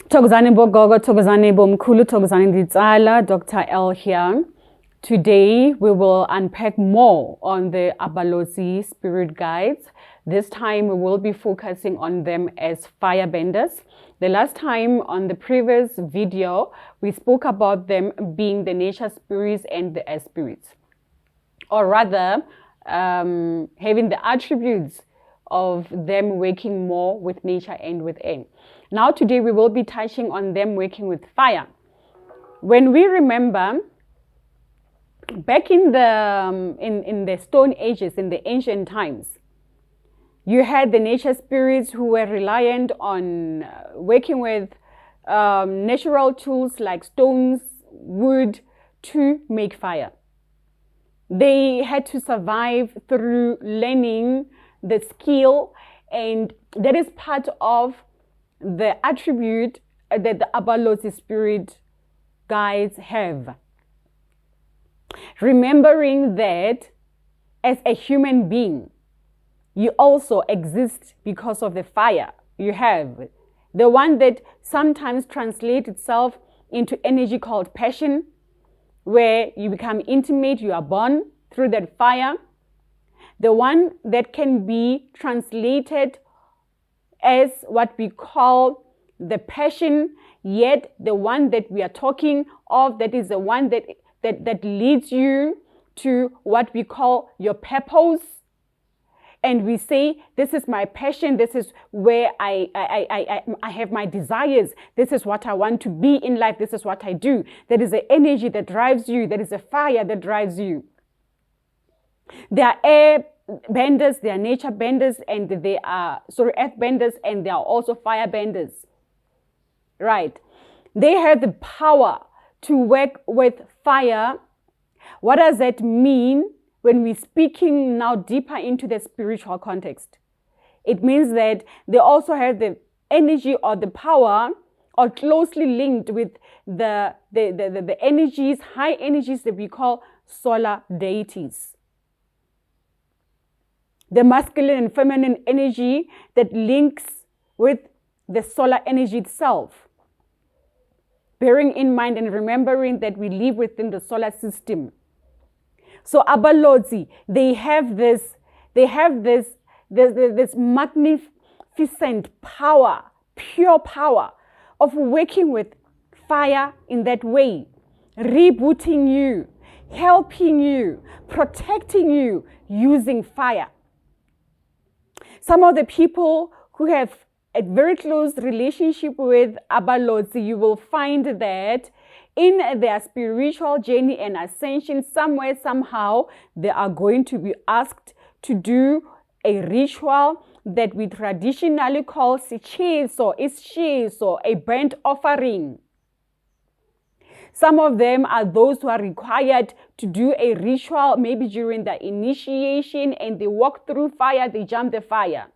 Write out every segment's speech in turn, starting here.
Thokozani bogogo, thokozani bomkhulu, thokozani nditsala, Dr. L here. Today we will unpack more on the Abalozi spirit guides. This time we will be focusing on them as firebenders. The last time on the previous video, we spoke about them being the nature spirits and the air spirits. Or rather, having the attributes of them working more with nature and with air. Now today we will be touching on them working with fire. When we remember back in the Stone Ages, in the ancient times, you had the nature spirits who were reliant on working with natural tools like stones, wood to make fire. They had to survive through learning the skill, and that is part of the attribute that the Abalozi spirit guides have. Remembering that as a human being, you also exist because of the fire you have. The one that sometimes translates itself into energy called passion, where you become intimate, you are born through that fire. The one that can be translated as what we call the passion, yet the one that we are talking of, that is the one that leads you to what we call your purpose. And we say, this is my passion, this is where I have my desires, this is what I want to be in life, this is what I do. That is the energy that drives you, that is the fire that drives you. There are air benders, they are nature benders, and they are earth benders, and they are also fire benders. Right? They have the power to work with fire. What does that mean when we're speaking now deeper into the spiritual context? It means that they also have the energy or the power, or closely linked with the energies, high energies that we call solar deities. The masculine and feminine energy that links with the solar energy itself. Bearing in mind and remembering that we live within the solar system. So Abalozi, they have this magnificent power, pure power of working with fire in that way, rebooting you, helping you, protecting you using fire. Some of the people who have a very close relationship with Abalozi, you will find that in their spiritual journey and ascension, somewhere, somehow, they are going to be asked to do a ritual that we traditionally call Sitshiso, a burnt offering. Some of them are those who are required to do a ritual, maybe during the initiation, and they walk through fire, they jump the fire.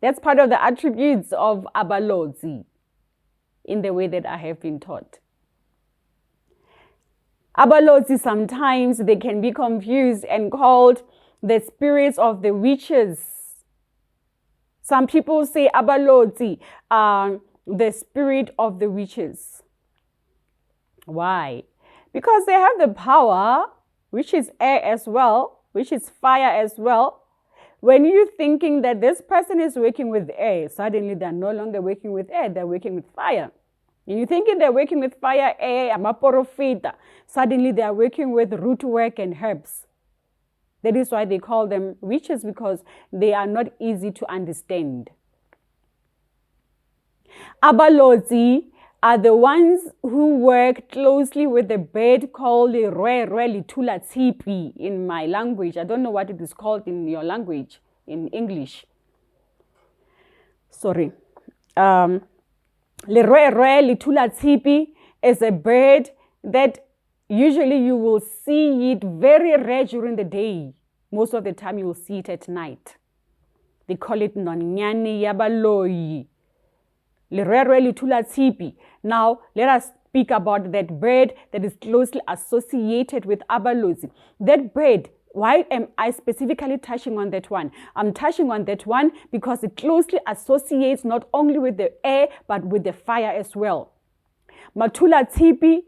That's part of the attributes of Abalozi in the way that I have been taught. Abalozi, sometimes they can be confused and called the spirits of the witches. Some people say Abalozi are the spirit of the witches. Why? Because they have the power, which is air as well, which is fire as well. When you're thinking that this person is working with air, suddenly they're no longer working with air, they're working with fire. And you're thinking they're working with fire, air, amaporofita, suddenly they're working with root work and herbs. That is why they call them witches, because they are not easy to understand. Abalozi are the ones who work closely with the bird called the litula tsipi in my language. I don't know what it is called in your language, in English. Sorry. Litula tsipi is a bird that usually you will see it very rare during the day. Most of the time you will see it at night. They call it nonyani yabaloyi. Now, let us speak about that bird that is closely associated with Abalozi. That bird Why am I specifically touching on that one? I'm touching on that one because it closely associates not only with the air, but with the fire as well. Matula Tipi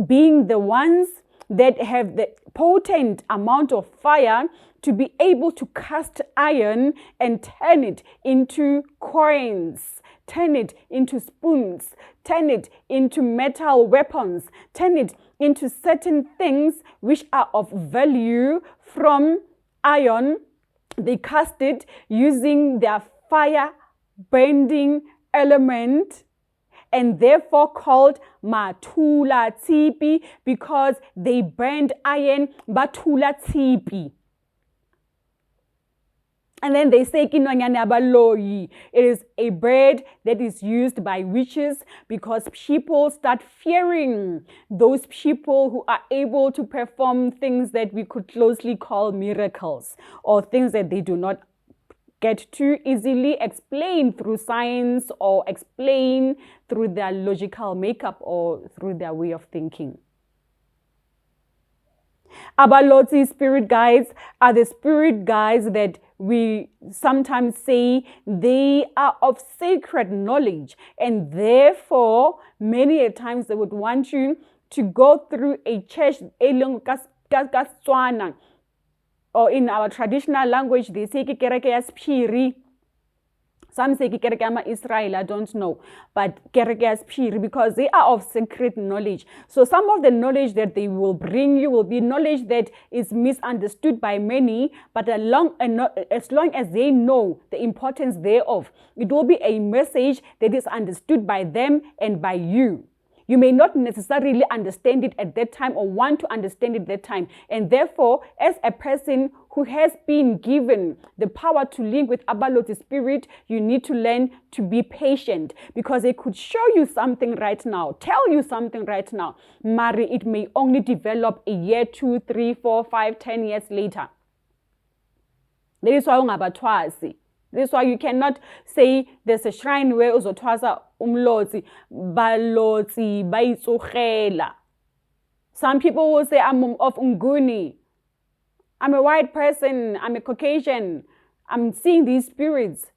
being the ones that have the potent amount of fire to be able to cast iron and turn it into coins, turn it into spoons, turn it into metal weapons, turn it into certain things which are of value from iron. They cast it using their fire bending element, and therefore called Matula Tipi because they burned iron, Matula Tipi. And then they say Abalozi. It is a bird that is used by witches because people start fearing those people who are able to perform things that we could closely call miracles, or things that they do not get to easily explain through science or explain through their logical makeup or through their way of thinking. Abalozi spirit guides are the spirit guides that we sometimes say they are of sacred knowledge, and therefore many a times they would want you to go through a church, or in our traditional language they say kereke ya sephiri. Some say kereke ya Israel, I don't know, but kereke ya sephiri, because they are of sacred knowledge. So some of the knowledge that they will bring you will be knowledge that is misunderstood by many, but as long as they know the importance thereof, it will be a message that is understood by them and by you. You may not necessarily understand it at that time or want to understand it at that time. And therefore, as a person who has been given the power to link with Abalozi spirit, you need to learn to be patient, because they could show you something right now, tell you something right now. Mari, it may only develop a year, 2, 3, 4, 5, 10 years later. That is why ungabathwasi. This is why you cannot say there's a shrine where uzotwasa umlozi, balozi, baitsugela. Some people will say, I'm of Nguni. I'm a white person. I'm a Caucasian. I'm seeing these spirits.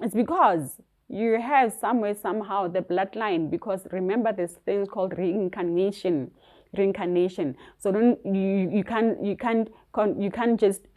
It's because you have somewhere, somehow, the bloodline. Because remember, there's things called reincarnation. So you can't just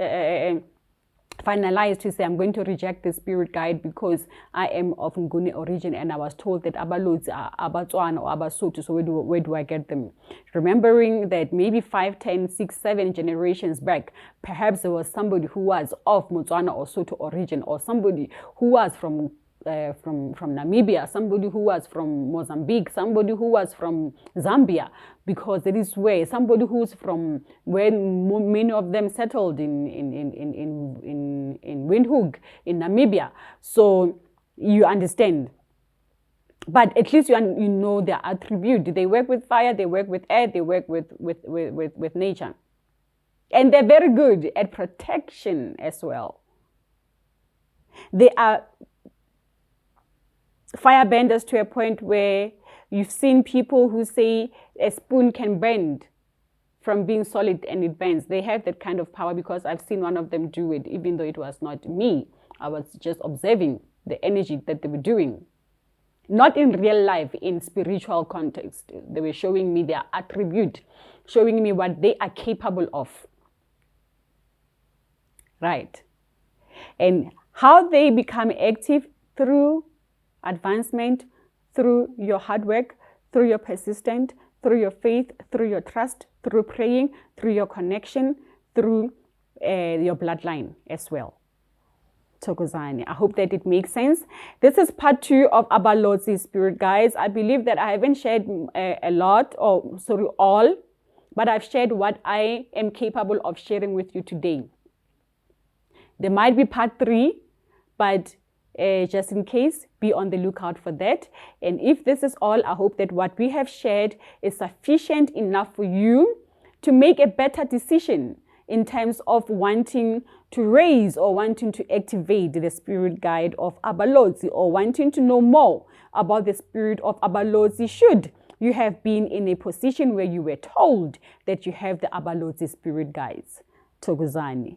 finalized to say, I'm going to reject the spirit guide because I am of Nguni origin and I was told that Abalozi are Abatswana or Abasotho, so where do I get them? Remembering that maybe 5, 10, 6, 7 generations back, perhaps there was somebody who was of Motswana or Sotho origin, or somebody who was from Namibia, somebody who was from Mozambique, somebody who was from Zambia, because that is where somebody who's from where many of them settled in Windhoek in Namibia. So you understand. But at least you know their attribute. They work with fire, they work with air, they work with nature. And they're very good at protection as well. They are firebenders to a point where you've seen people who say a spoon can bend from being solid and it bends. They have that kind of power because I've seen one of them do it, even though it was not me. I was just observing the energy that they were doing. Not in real life, in spiritual context. They were showing me their attribute, showing me what they are capable of. Right. And how they become active through advancement, through your hard work, through your persistence, through your faith, through your trust, through praying, through your connection, through your bloodline as well. Thokozani. I hope that it makes sense. This is part 2 of Abalozi spirit guides. I believe that I haven't shared a lot, or sorry, all, but I've shared what I am capable of sharing with you today. There might be part 3, but just in case, be on the lookout for that. And if this is all, I hope that what we have shared is sufficient enough for you to make a better decision in terms of wanting to raise or wanting to activate the spirit guide of Abalozi, or wanting to know more about the spirit of Abalozi, should you have been in a position where you were told that you have the Abalozi spirit guides. Thokozani.